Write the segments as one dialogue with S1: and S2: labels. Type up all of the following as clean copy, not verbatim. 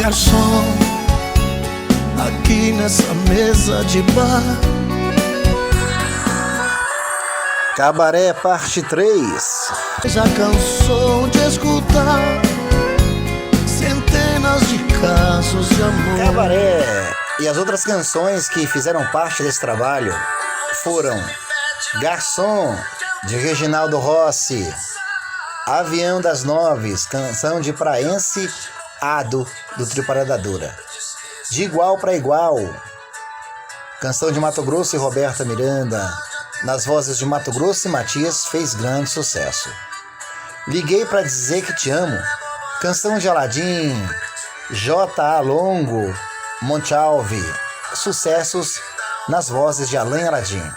S1: garçom, aqui nessa mesa de bar.
S2: Cabaré parte 3.
S1: Já cansou de escutar centenas de casos de amor.
S2: Cabaré. E as outras canções que fizeram parte desse trabalho foram Garçom, de Reginaldo Rossi, Avião das Noves, canção de Praense Ado, do Trio Parada Dura, De Igual para Igual, canção de Mato Grosso e Roberta Miranda, nas vozes de Mato Grosso e Matias, fez grande sucesso. Liguei para Dizer Que Te Amo, canção de Aladim, J.A. Longo, Monte Alve, sucessos nas vozes de Alain Aladim.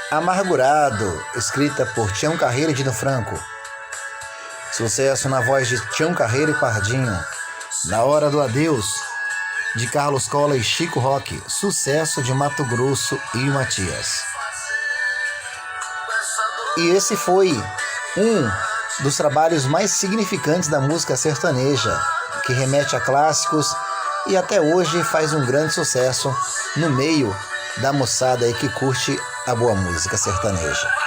S2: Amargurado, escrita por Tião Carreiro e Dino Franco, sucesso na voz de Tião Carreiro e Pardinho. Na Hora do Adeus, de Carlos Cola e Chico Roque, sucesso de Mato Grosso e Matias. E esse foi um dos trabalhos mais significantes da música sertaneja, que remete a clássicos e até hoje faz um grande sucesso no meio da moçada aí que curte a boa música sertaneja.